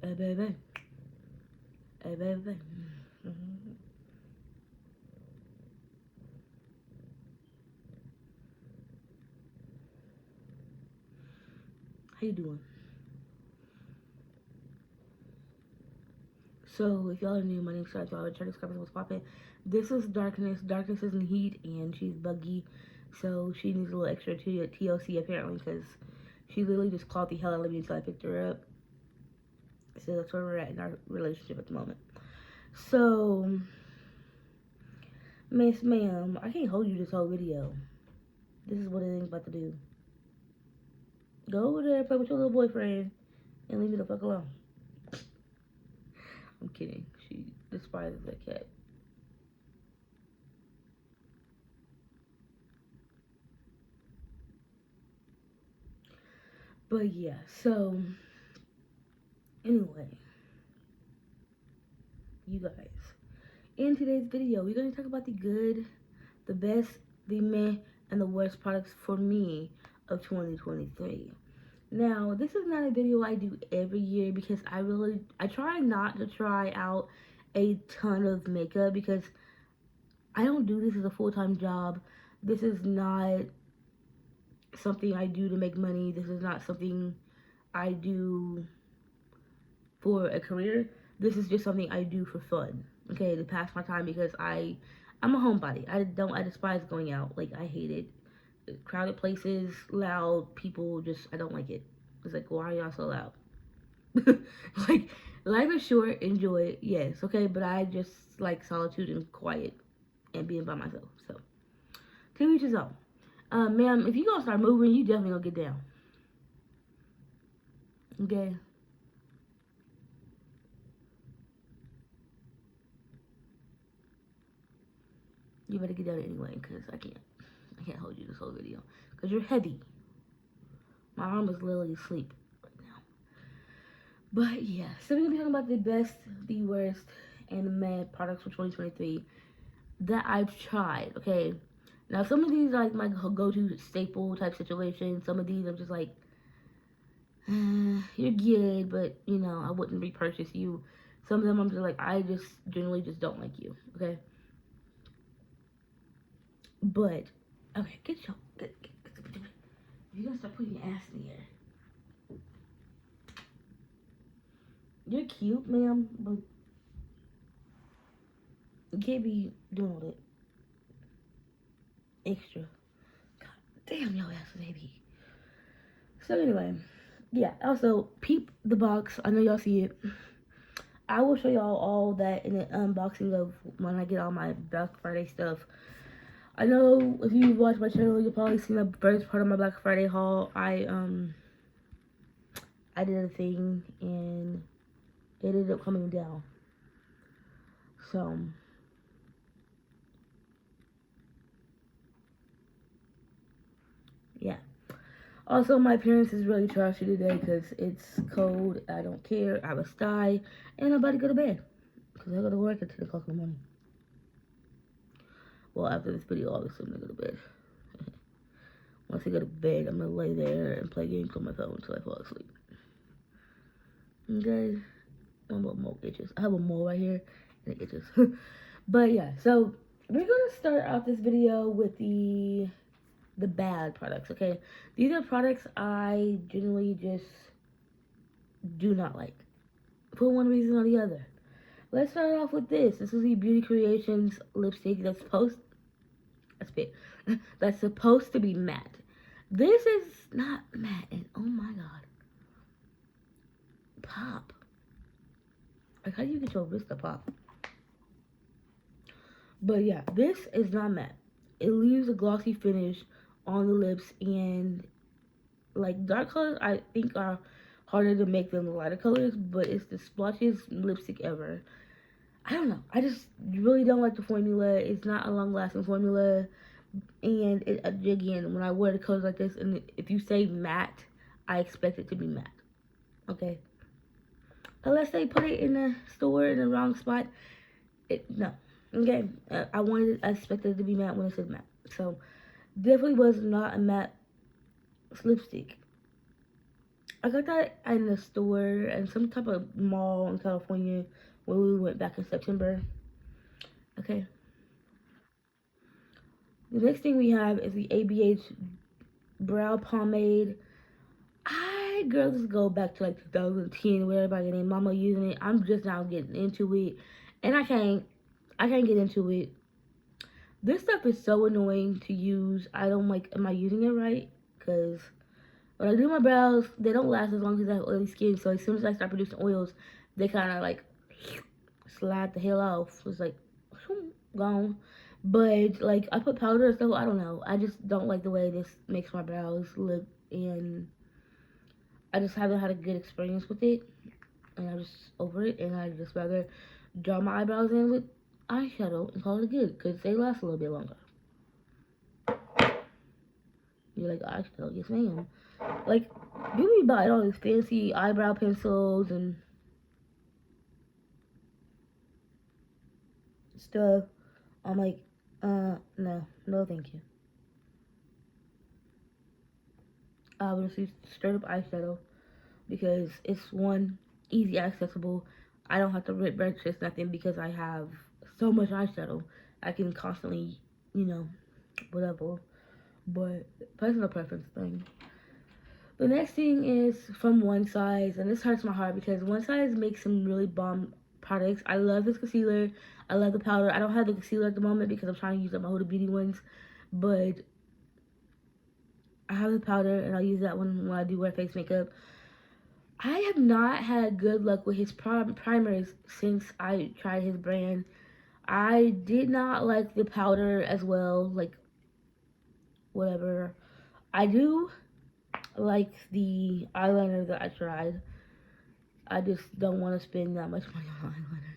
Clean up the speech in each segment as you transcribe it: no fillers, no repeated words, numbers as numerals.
Hey, baby. Hey, baby. Mm-hmm. How you doing? So, if y'all are new, my name's Charlotte. Y'all are trying to discover what's popping. This is Darkness. Darkness is in heat, and she's buggy. So, she needs a little extra TLC apparently, because she literally just clawed the hell out of me until I picked her up. So, that's where we're at in our relationship at the moment. So, Miss Ma'am, I can't hold you this whole video. This is what it ain't about to do. Go over there, play with your little boyfriend, and leave me the fuck alone. I'm kidding. She despises that cat. But yeah, so anyway, you guys, in today's video, we're going to talk about the good, the best, the meh, and the worst products for me of 2023. Now, this is not a video I do every year because I try not to try out a ton of makeup because I don't do this as a full-time job. This is not something I do to make money. This is not something I do for a career. This is just something I do for fun. Okay, to pass my time because I'm a homebody. I despise going out. Like, I hate it. Crowded places, loud people, just I don't like it. It's like, why are y'all so loud? Like, life is short, enjoy it, yes, okay, but I just like solitude and quiet and being by myself. So to each his own. Ma'am, if you gonna start moving, you definitely gonna get down. Okay. You better get down anyway, because I can't hold you this whole video. Because you're heavy. My arm is literally asleep right now. But yeah, so we're going to be talking about the best, the worst, and the mad products for 2023 that I've tried, okay? Now, some of these are like my go-to staple type situation. Some of these I'm just like, you're good, but, you know, I wouldn't repurchase you. Some of them I'm just like, I just generally just don't like you, okay? But, okay, you're gonna start putting your ass in the air. You're cute, ma'am, but you can't be doing all that extra. God damn your ass, baby. So anyway, yeah. Also, peep the box. I know y'all see it. I will show y'all all that in the unboxing of when I get all my Black Friday stuff. I know if you watch my channel, you'll probably see the first part of my Black Friday haul. I did a thing and it ended up coming down. So yeah. Also, my appearance is really trashy today because it's cold. I don't care. I have a sty, and I'm about to go to bed because I go to work at 10 o'clock in the morning. Well, after this video, obviously, I'm gonna go to bed. Once I go to bed, I'm gonna lay there and play games on my phone until I fall asleep. Okay? One little mole itches. I have a mole right here, and it itches. But yeah, so we're gonna start out this video with the bad products, okay? These are products I generally just do not like for one reason or the other. Let's start off with this. This is the Beauty Creations lipstick that's that's supposed to be matte. This is not matte, and oh my god. Pop. Like, how do you get your wrist to pop? But yeah, this is not matte. It leaves a glossy finish on the lips, and like dark colors I think are harder to make than the lighter colors, but it's the splotchiest lipstick ever. I don't know. I just really don't like the formula. It's not a long-lasting formula, and again, when I wear the colors like this, and if you say matte, I expect it to be matte. Okay. Unless they put it in the store in the wrong spot, no. Okay. I expected it to be matte when it said matte. So definitely was not a matte lipstick. I got that in the store and some type of mall in California when we went back in September. Okay. The next thing we have is the ABH brow pomade. Girl, let's go back to like 2010 where everybody named Mama using it. I'm just now getting into it, and I can't get into it. This stuff is so annoying to use. I don't like. Am I using it right? Because when I do my brows, they don't last as long as I have oily skin. So as soon as I start producing oils, they kind of like slide the hell off. It's like gone. But like I put powder and stuff. I don't know. I just don't like the way this makes my brows look, and I just haven't had a good experience with it. And I'm just over it. And I just rather draw my eyebrows in with eyeshadow and call it good because they last a little bit longer. You like eyeshadow? Yes, ma'am. Like, you be buying all these fancy eyebrow pencils and stuff. I'm like, no, thank you. I would just use straight up eyeshadow because it's one, easy accessible. I don't have to purchase nothing because I have so much eyeshadow. I can constantly, you know, whatever. But personal preference thing. The next thing is from One Size, and this hurts my heart because One Size makes some really bomb products. I love this concealer. I love the powder. I don't have the concealer at the moment because I'm trying to use up my Huda Beauty ones, but I have the powder and I'll use that one when I do wear face makeup. I have not had good luck with his primers since I tried his brand. I did not like the powder as well, like whatever. I do like the eyeliner that I tried. I just don't want to spend that much money on eyeliner.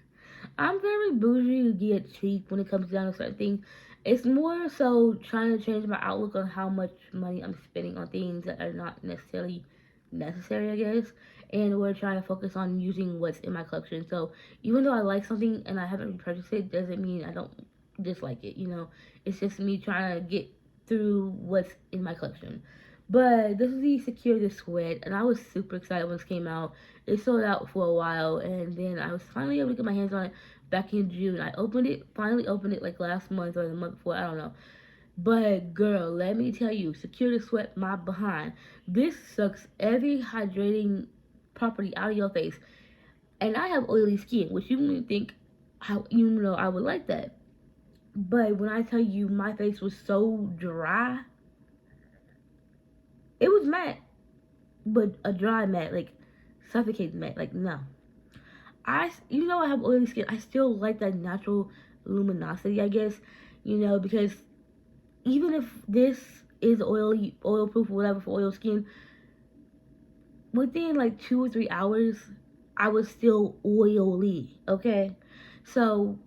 I'm very bougie yet cheap when it comes down to certain things. It's more so trying to change my outlook on how much money I'm spending on things that are not necessarily necessary, I guess. And we're trying to focus on using what's in my collection. So even though I like something and I haven't repurchased it, doesn't mean I don't dislike it. You know, it's just me trying to get through what's in my collection. But this is the Secure the Sweat, and I was super excited when this came out. It sold out for a while, and then I was finally able to get my hands on it back in June. I finally opened it like last month or the month before, I don't know. But girl, let me tell you, Secure the Sweat my behind. This sucks every hydrating property out of your face. And I have oily skin, which you wouldn't think how I would like that. But when I tell you my face was so dry, it was matte, but a dry matte, like suffocating matte. Like no, I have oily skin. I still like that natural luminosity, I guess, because even if this is oil proof or whatever for oil skin, within like 2 or 3 hours, I was still oily. Okay, so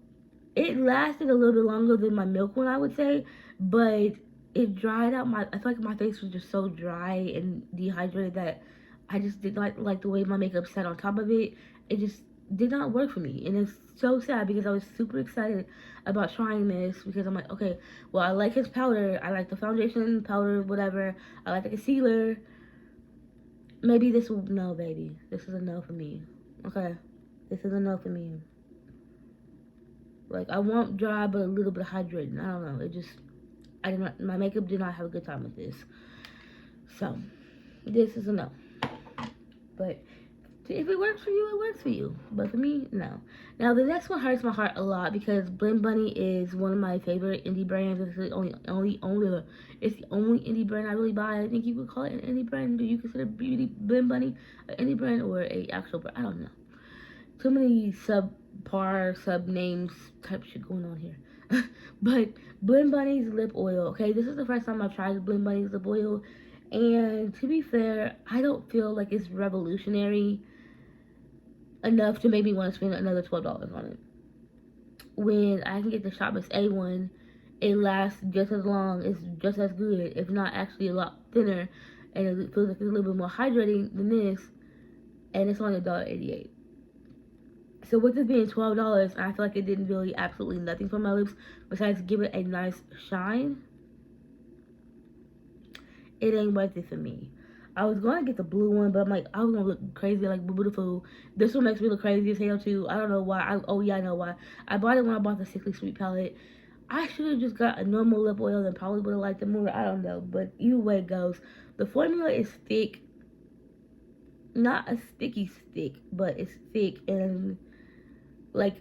it lasted a little bit longer than my milk one, I would say, but it dried out I feel like my face was just so dry and dehydrated that I just did not like the way my makeup sat on top of it. It just did not work for me, and it's so sad because I was super excited about trying this because I'm like, okay, well, I like his powder, I like the foundation powder, whatever, I like the concealer. Maybe this will no, baby. This is a no for me. Okay, this is a no for me. Like I want dry but a little bit hydrated. I don't know. My makeup did not have a good time with this. So this is a no. But if it works for you, it works for you. But for me, no. Now the next one hurts my heart a lot because Blend Bunny is one of my favorite indie brands. It's the only it's the only indie brand I really buy. I think you could call it an indie brand. Do you consider Blend Bunny an indie brand or a actual brand? I don't know. Too many sub names type shit going on here. But Blend Bunny's lip oil. Okay, this is the first time I've tried Blend Bunny's lip oil, and to be fair, I don't feel like it's revolutionary enough to make me want to spend another $12 on it. When I can get the Shop Miss A one, it lasts just as long, it's just as good, if not actually a lot thinner, and it feels like it's a little bit more hydrating than this, and it's only $1.88. So with this being $12, I feel like it didn't really absolutely nothing for my lips besides give it a nice shine. It ain't worth it for me. I was going to get the blue one, but I'm like, I was going to look crazy like Boo Boo the Fool. This one makes me look crazy as hell, too. I don't know why. Oh, yeah, I know why. I bought it when I bought the Sickly Sweet palette. I should have just got a normal lip oil and probably would have liked it more. I don't know. But either way it goes. The formula is thick. Not a sticky stick, but it's thick and, like,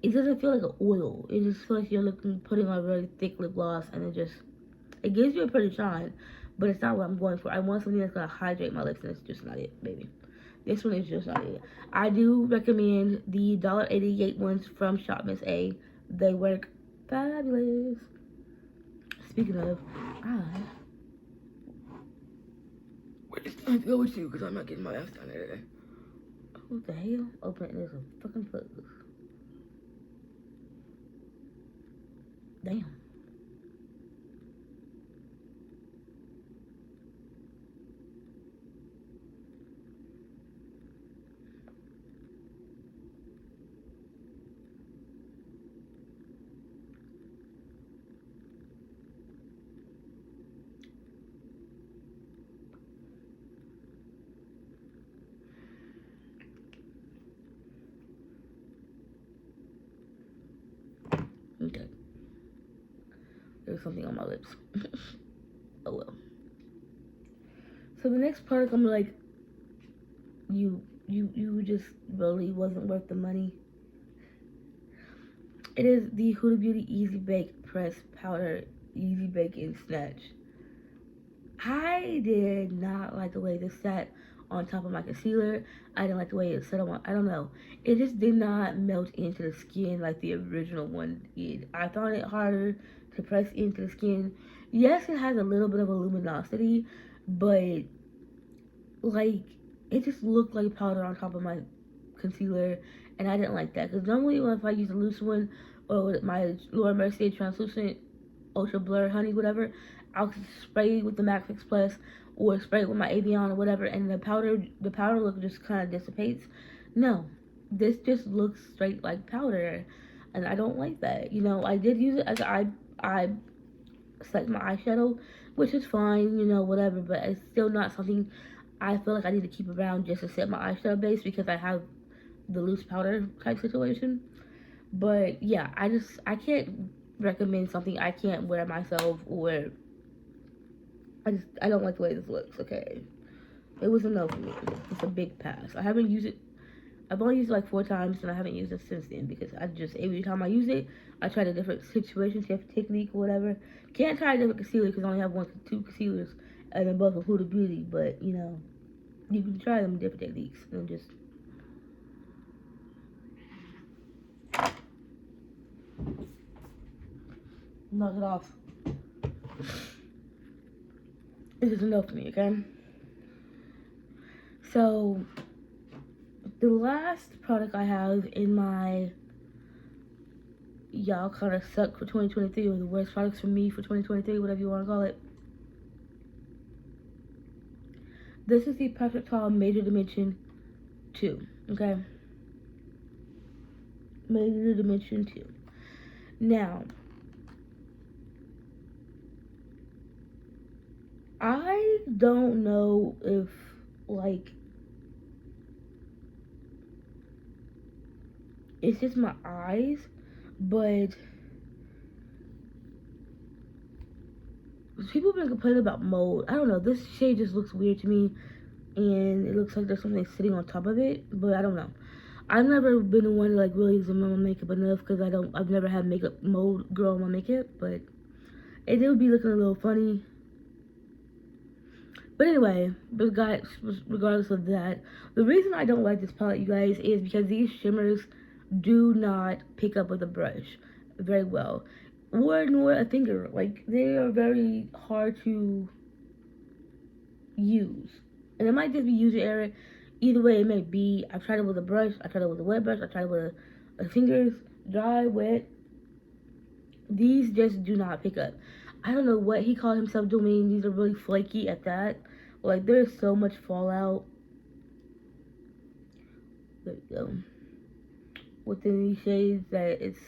it doesn't feel like an oil. It just feels like you're putting on a really thick lip gloss, and it gives you a pretty shine, but it's not what I'm going for. I want something that's gonna hydrate my lips, and it's just not it, baby. This one is just not it. I do recommend the $1.88 ones from Shop Miss A. They work fabulous. Speaking of, where is time to go with you? Because I'm not getting my ass down there today. What the hell? Open it, there's a fucking plug. Damn. Okay. There's something on my lips. Oh well. So the next product, I'm like, you just really wasn't worth the money. It is the Huda Beauty Easy Bake Press Powder Easy Bake and Snatch. I did not like the way this sat on top of my concealer. I didn't like the way it sat on my, I don't know. It just did not melt into the skin like the original one did. I found it harder to press into the skin. Yes, it has a little bit of a luminosity, but like it just looked like powder on top of my concealer, and I didn't like that because normally if I use a loose one or my Laura Mercier translucent ultra blur honey whatever, I'll spray with the MAC Fix Plus or spray it with my Avion or whatever, and the powder look just kind of dissipates. No, this just looks straight like powder, and I don't like that. You know, I did use it as I select my eyeshadow, which is fine, you know, whatever, but it's still not something I feel like I need to keep around just to set my eyeshadow base because I have the loose powder type situation. But yeah, I can't recommend something I can't wear myself, or I don't like the way this looks. Okay, it was a no for me. It's a big pass. I haven't used it. I've only used it like 4 times, and I haven't used it since then because I just every time I use it, I try a different situation, technique, or whatever. Can't try a different concealer because I only have 2 concealers, and they're both from Huda Beauty. But you know, you can try them different techniques and just knock it off. This is enough for me, okay? So, the last product I have in my y'all kind of suck for 2023, or the worst products for me for 2023, whatever you want to call it. This is the Perfect Tall Major Dimension 2, okay? Major Dimension 2. Now, I don't know if, like, it's just my eyes, but people have been complaining about mold. I don't know, this shade just looks weird to me, and it looks like there's something sitting on top of it, but I don't know. I've never been the one to like really examine my makeup enough because I've never had makeup mold grow on my makeup, but it would be looking a little funny. But anyway, regardless of that, the reason I don't like this palette, you guys, is because these shimmers do not pick up with a brush very well, or nor a finger. Like, they are very hard to use, and it might just be user error. Either way it may be, I've tried it with a brush, I tried it with a wet brush, I tried it with a fingers, dry, wet. These just do not pick up. I don't know what he called himself doing. These are really flaky at that. Like, there's so much fallout. There we go. Within these shades that it's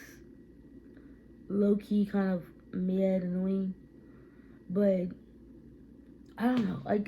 low-key kind of mad annoying. But I don't know. Like,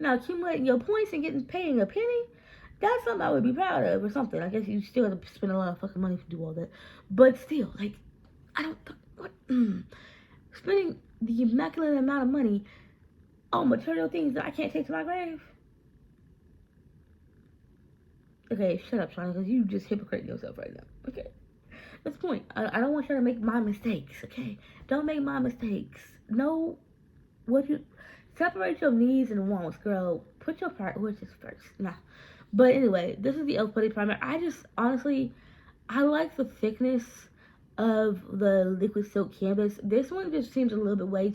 Now, accumulating your points and paying a penny, that's something I would be proud of or something. I guess you still have to spend a lot of fucking money to do all that. But still, like, I don't, what, spending the immaculate amount of money on material things that I can't take to my grave. Okay, shut up, Shauna, because you just hypocrite yourself right now. Okay, that's the point. I don't want you to make my mistakes, okay? Don't make my mistakes. Know what you... Separate your needs and wants, girl. Put your priorities first. Nah. But anyway, this is the e.l.f. Putty Primer. I just, honestly, I like the thickness of the liquid silk canvas. This one just seems a little bit way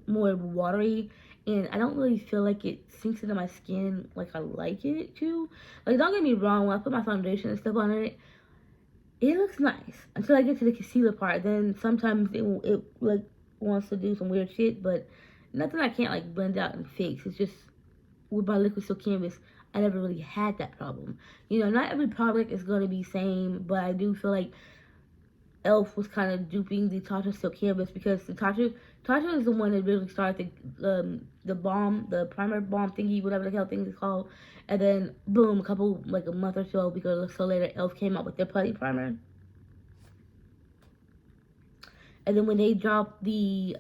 more watery, and I don't really feel like it sinks into my skin like I like it to. Like, don't get me wrong, when I put my foundation and stuff on it looks nice until I get to the concealer part. Then sometimes it like wants to do some weird shit, but nothing I can't like blend out and fix. It's just with my liquid silk canvas, I never really had that problem. You know, not every product is going to be same, but I do feel like e.l.f. was kind of duping the Tatcha silk canvas, because the Tatcha is the one that really started the balm, the primer balm thingy, whatever the hell thing is called. And then boom, a month or so later, e.l.f. came out with their putty primer. And then when they dropped the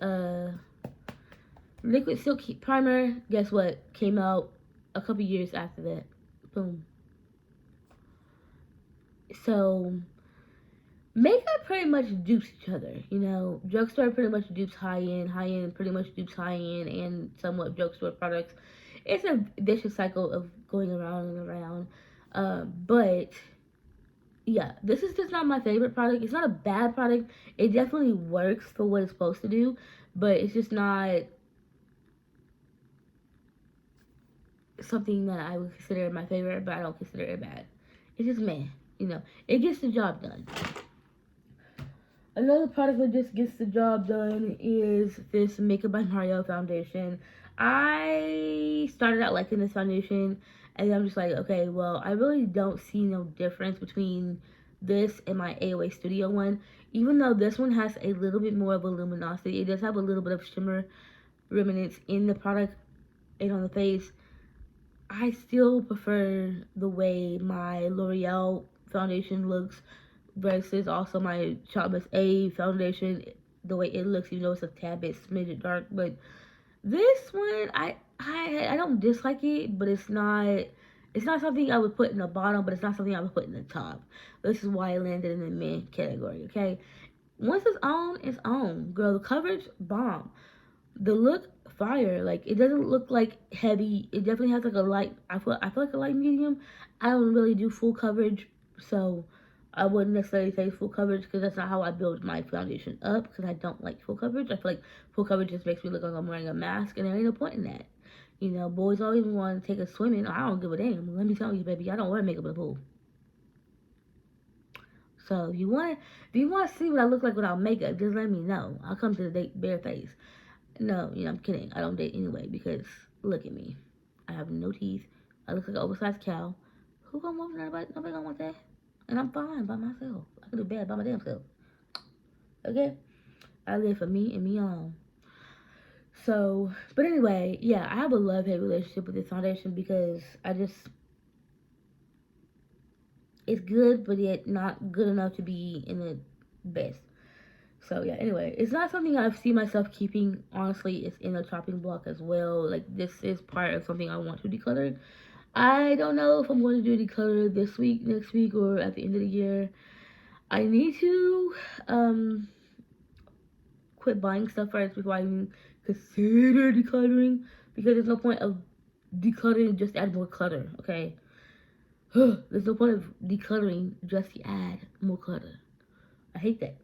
liquid silk primer, guess what? Came out a couple years after that. Boom. So makeup pretty much dupes each other, you know. Drugstore pretty much dupes high-end, high-end pretty much dupes high-end, and somewhat drugstore products. It's a vicious cycle of going around and around. But yeah, this is just not my favorite product. It's not a bad product. It definitely works for what it's supposed to do, but it's just not something that I would consider my favorite, but I don't consider it bad. It's just meh, you know. It gets the job done. Another product that just gets the job done is this Makeup by Mario foundation. I started out liking this foundation, and I'm just like, okay, well, I really don't see no difference between this and my AOA Studio one. Even though this one has a little bit more of a luminosity, it does have a little bit of shimmer remnants in the product and on the face. I still prefer the way my L'Oreal foundation looks versus also my Shop Miss A foundation, the way it looks, even though it's a tad bit smidget dark. But this one, I don't dislike it, but it's not something I would put in the bottom, but it's not something I would put in the top. This is why it landed in the mid category, okay? Once it's on, girl. The coverage, bomb. The look, fire. Like, it doesn't look like heavy. It definitely has like a light, I feel like a light medium. I don't really do full coverage, so I wouldn't necessarily say full coverage, because that's not how I build my foundation up, because I don't like full coverage. I feel like full coverage just makes me look like I'm wearing a mask, and there ain't no point in that. You know, boys always want to take a swimming. I don't give a damn. Let me tell you, baby, I don't wear makeup in the pool. So if you want to see what I look like without makeup, just let me know. I'll come to the date barefaced. No, you know, I'm kidding. I don't date anyway, because look at me. I have no teeth. I look like an oversized cow. Who gonna want that? Nobody gonna want that. And I'm fine by myself. I can do bad by my damn self. Okay? I live for me and me alone. So, but anyway, yeah, I have a love-hate relationship with this foundation, because it's good, but yet not good enough to be in the best. So yeah, anyway, it's not something I see myself keeping. Honestly, it's in a chopping block as well. Like, this is part of something I want to declutter. I don't know if I'm going to do declutter this week, next week, or at the end of the year. I need to quit buying stuff first before I even consider decluttering, because there's no point of decluttering just to add more clutter, okay? There's no point of decluttering just to add more clutter. I hate that.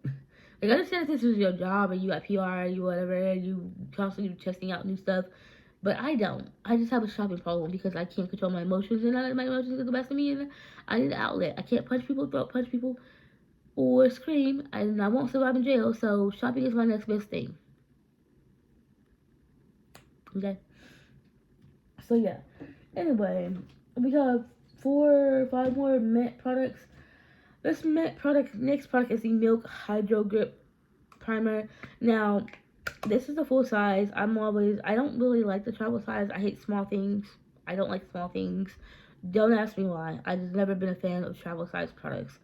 Like, I understand if this is your job and you got PR, you whatever, you constantly testing out new stuff, but I don't. I just have a shopping problem, because I can't control my emotions, and I let my emotions get the best of me, and I need an outlet. I can't punch people, throat punch people, or scream, and I won't survive in jail, so shopping is my next best thing. Okay? So, yeah. Anyway, we have 4 or 5 more matte products. This matte product, next product is the Milk Hydro Grip Primer. Now, This is the full size. I don't really like the travel size. I hate small things. I don't like small things. Don't ask me why. I've just never been a fan of travel size products.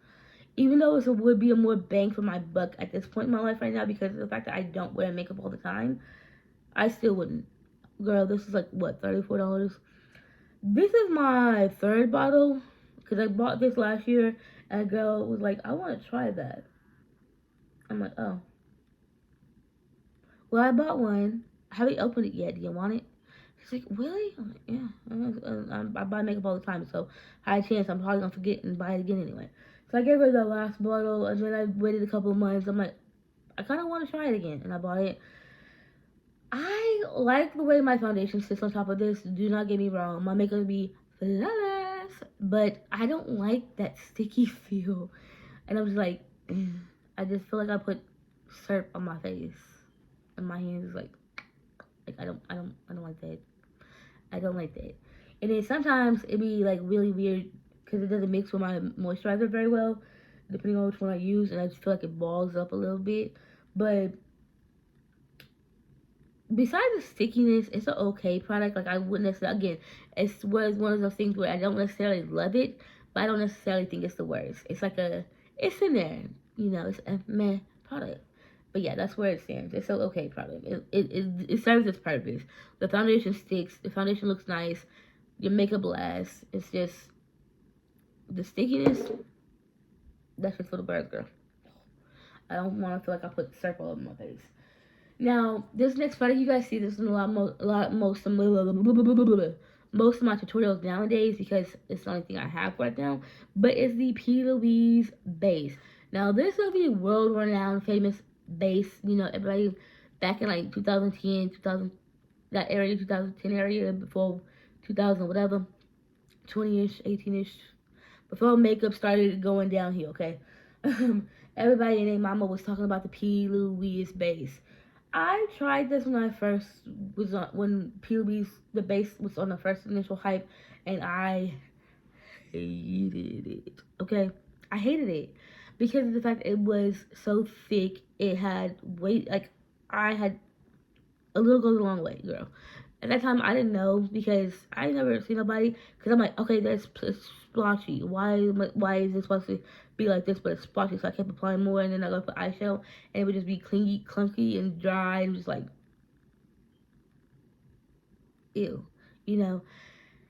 Even though it would be a more bang for my buck at this point in my life right now because of the fact that I don't wear makeup all the time, I still wouldn't. Girl, this is like, what, $34? This is my third bottle because I bought this last year and a girl was like, I want to try that. I'm like, oh. Well, I bought one. I haven't opened it yet. Do you want it? She's like, really? I'm like, yeah. I buy makeup all the time, so high chance I'm probably gonna forget and buy it again anyway. So I gave her the last bottle, and then I waited a couple of months. I'm like, I kind of want to try it again, and I bought it. I like the way my foundation sits on top of this. Do not get me wrong, my makeup will be flawless, but I don't like that sticky feel, and I'm just like, I just feel like I put syrup on my face, and my hands is like I don't like that. I don't like that. And then sometimes it be like really weird because it doesn't mix with my moisturizer very well, depending on which one I use, and I just feel like it balls up a little bit. But besides the stickiness, it's an okay product. Like I wouldn't necessarily, again, it's was one of those things where I don't necessarily love it, but I don't necessarily think it's the worst. It's like it's in there, it's a meh product. But yeah, that's where it stands. It's an okay product. It serves its purpose. The foundation sticks. The foundation looks nice. Your makeup lasts. It's just the stickiness. That's just for the birds, girl. I don't want to feel like I put syrup all over my face. Now, this next product, you guys see this in most of my tutorials nowadays because it's the only thing I have right now. But it's the P. Louise base. Now, this is the world-renowned, famous base. Everybody back in like 2010, 2000, that area, 2010 area, before 2000, whatever, 20-ish, 18-ish, before makeup started going downhill, okay? Everybody and their mama was talking about the P. Louise base. I tried this when I first was on, when P. Louise, the base was on the first initial hype, and I hated it, okay? I hated it because of the fact it was so thick. It had weight, like, I had a little goes a long way, girl. At that time, I didn't know because I never seen nobody. Because I'm like, okay, that's splotchy. Why is this supposed to be like this, but it's splotchy? So I kept applying more, and then I go put eyeshadow, and it would just be clingy, clunky, and dry, and just like, ew, you know.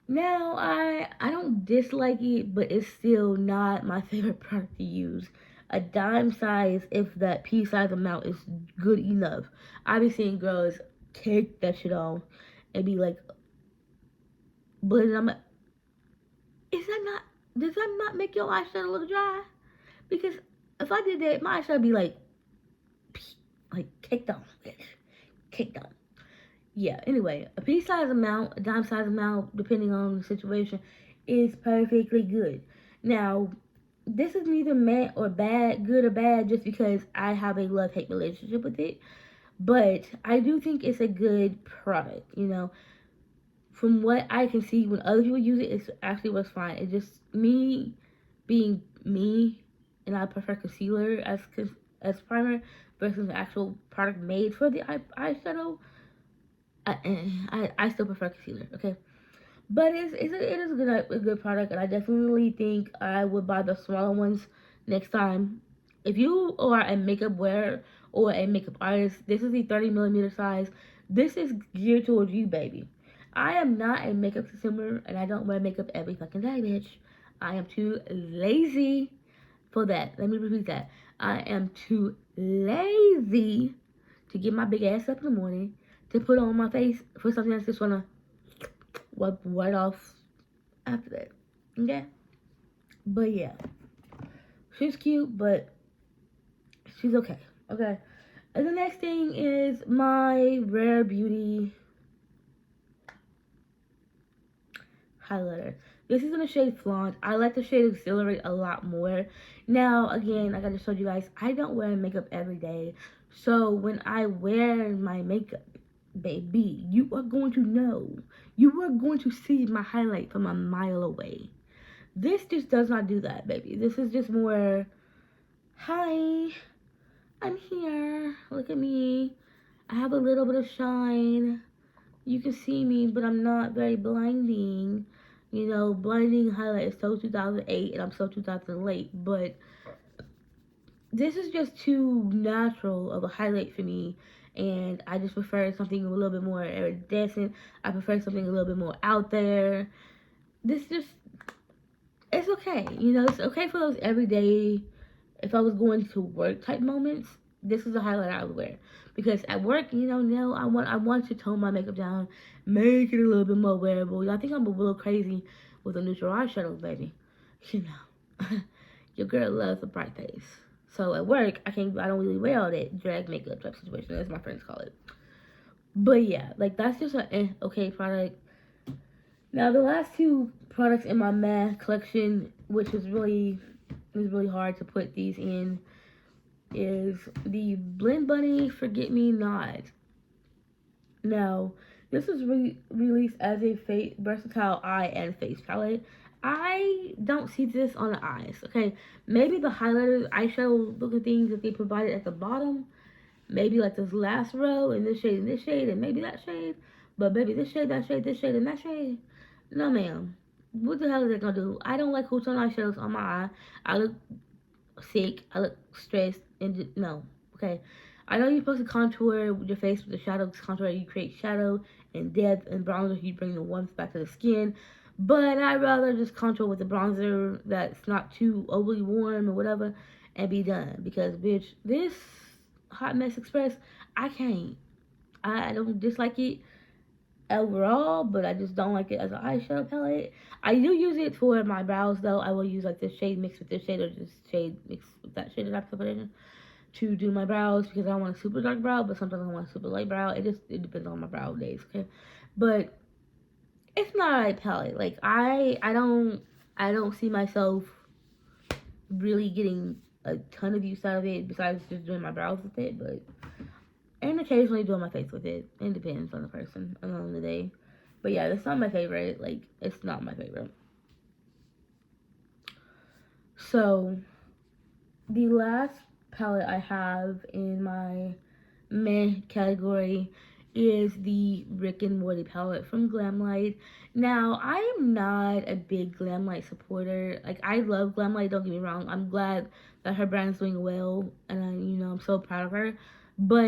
Now I don't dislike it, but it's still not my favorite product to use. A dime size, if that pea size amount is good enough. I've been seeing girls take that shit off and be like, but I'm like, is that not? Does that not make your eyeshadow look dry? Because if I did that, my eyeshadow would be like caked on, caked on. Yeah. Anyway, a pea size amount, a dime size amount, depending on the situation, is perfectly good. Now, this is neither meh or bad, good or bad, just because I have a love-hate relationship with it. But I do think it's a good product. From what I can see, when other people use it, it actually works fine. It's just me being me, and I prefer concealer as primer versus an actual product made for the eyeshadow. I still prefer concealer, okay? But it is a good product, and I definitely think I would buy the smaller ones next time. If you are a makeup wearer or a makeup artist, this is the 30mm size. This is geared towards you, baby. I am not a makeup consumer, and I don't wear makeup every fucking day, bitch. I am too lazy for that. Let me repeat that. I am too lazy to get my big ass up in the morning to put on my face for something that's just gonna wipe right off after that. Okay? But yeah. She's cute, but she's okay. Okay? And the next thing is my Rare Beauty highlighter. This is in the shade Flaunt. I like the shade Exhilarate a lot more. Now, again, like I just told you guys, I don't wear makeup every day. So when I wear my makeup, baby, you are going to know. You are going to see my highlight from a mile away. This just does not do that, baby. This is just more, hi, I'm here. Look at me. I have a little bit of shine. You can see me, but I'm not very blinding. You know, blinding highlight is so 2008 and I'm so 2008. But this is just too natural of a highlight for me. And I just prefer something a little bit more iridescent. I prefer something a little bit more out there. This just, it's okay. You know, it's okay for those everyday, if I was going to work type moments, this is a highlight I would wear. Because at work, you know, now I want to tone my makeup down, make it a little bit more wearable. I think I'm a little crazy with the neutral eyeshadow, baby. You know, your girl loves a bright face. So at work, I don't really wear all that drag makeup type situation, as my friends call it. But yeah, like that's just an okay product. Now the last two products in my matte collection, which is really hard to put these in, is the Blend Bunny Forget Me Not. Now, this was released as a versatile eye and face palette. I don't see this on the eyes, okay? Maybe the highlighters, eyeshadow looking things that they provided at the bottom, maybe like this last row, and this shade, and maybe that shade. But baby, this shade, that shade, this shade, and that shade. No, ma'am. What the hell is that gonna do? I don't like who's on eyeshadows on my eye. I look sick. I look stressed. And no, okay. I know you're supposed to contour your face with the shadow. Contour, you create shadow and depth, and bronzer, you bring the warmth back to the skin. But I'd rather just contour with the bronzer that's not too overly warm or whatever, and be done. Because bitch, this Hot Mess Express, I can't. I don't dislike it overall, but I just don't like it as an eyeshadow palette. I do use it for my brows though. I will use like this shade mixed with this shade, or this shade mixed with that shade that I put in to do my brows, because I don't want a super dark brow, but sometimes I want a super light brow. It depends on my brow days, okay? But it's not a palette. Like I don't see myself really getting a ton of use out of it besides just doing my brows with it, but and occasionally doing my face with it. It depends on the person and on the day. But yeah, that's not my favorite. Like, it's not my favorite. So, the last palette I have in my meh category is the Rick and Morty palette from Glamlight. Now, I am not a big Glamlight supporter. Like, I love Glamlight, don't get me wrong. I'm glad that her brand's doing well, and I'm so proud of her. But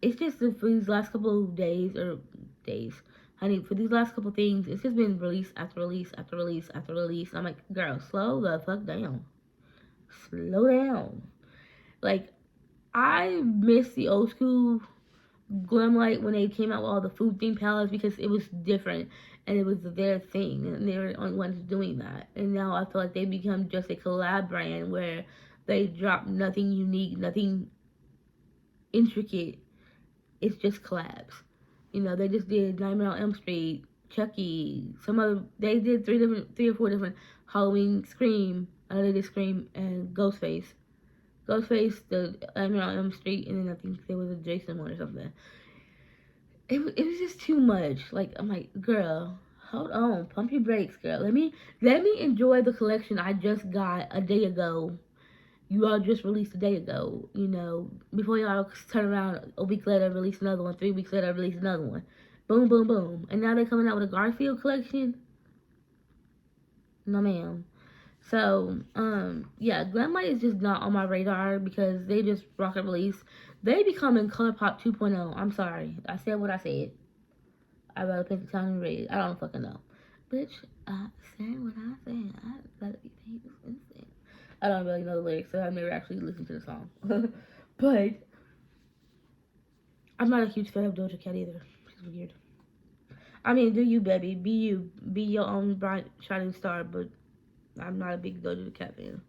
it's just for these last couple of days, honey, for these last couple of things, it's just been release after release after release after release. And I'm like, girl, slow the fuck down. Slow down. Like, I miss the old school Glamlight when they came out with all the food themed palettes, because it was different and it was their thing and they were the only ones doing that. And now I feel like they become just a collab brand where they drop nothing unique, nothing intricate. It's just collabs. You know, they just did Nightmare on Elm Street, Chucky, they did three or four different Halloween, Scream. I know they did Scream and Ghostface. Ghostface, the Nightmare on Elm Street, and then I think there was a Jason one or something. It was just too much. Like, I'm like, girl, hold on, pump your brakes, girl. Let me enjoy the collection I just got a day ago. You all just released a day ago, you know, before y'all turn around a week later, release another one, 3 weeks later, release another one. Boom, boom, boom. And now they're coming out with a Garfield collection? No, ma'am. So, yeah, Glamlight is just not on my radar because they just rocket release. They becoming ColourPop 2.0. I'm sorry. I said what I said. I'd rather paint the town in red. I don't fucking know. Bitch, I said what I said. I'd rather be painted instead. I don't really know the lyrics, so I've never actually listened to the song. But I'm not a huge fan of Doja Cat either. She's weird. I mean, do you, baby? Be you. Be your own bright, shining star, but I'm not a big Doja Cat fan.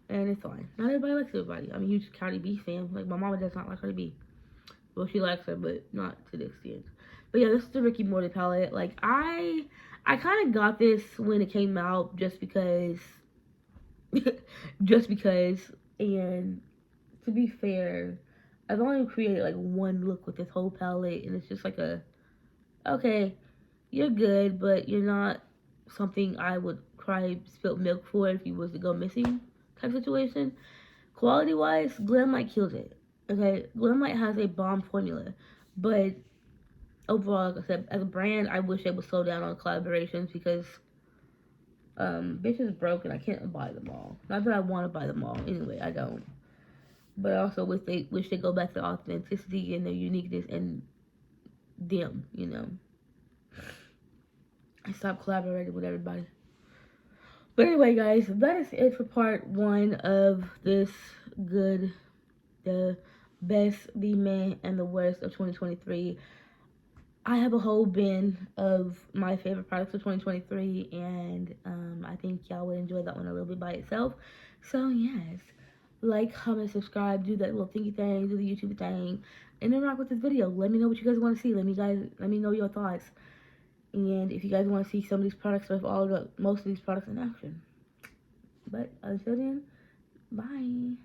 And it's fine. Not everybody likes everybody. I'm a huge Cardi B fan. Like, my mama does not like Cardi B. Well, she likes her, but not to the extent. But yeah, this is the Rick and Morty palette. Like, I kind of got this when it came out just because. Just because. And to be fair, I've only created like one look with this whole palette. And it's just like okay, you're good, but you're not something I would cry spilt milk for if you was to go missing type situation. Quality wise, Glamlight kills it. Okay, Glamlight has a bomb formula, But overall, like I said, as a brand, I wish they would slow down on collaborations because bitches broke and I can't buy them all. Not that I want to buy them all. Anyway, I don't. But I also wish they go back to authenticity and their uniqueness and them, you know. And stop collaborating with everybody. But anyway, guys, that is it for part 1 of this good, the best, the meh, and the worst of 2023. I have a whole bin of my favorite products of 2023, and I think y'all would enjoy that one a little bit by itself. So, yes, like, comment, subscribe, do that little thingy thing, do the YouTube thing, and then rock with this video. Let me know what you guys want to see. Let me know your thoughts. And if you guys want to see some of these products or most of these products in action. But until then, bye.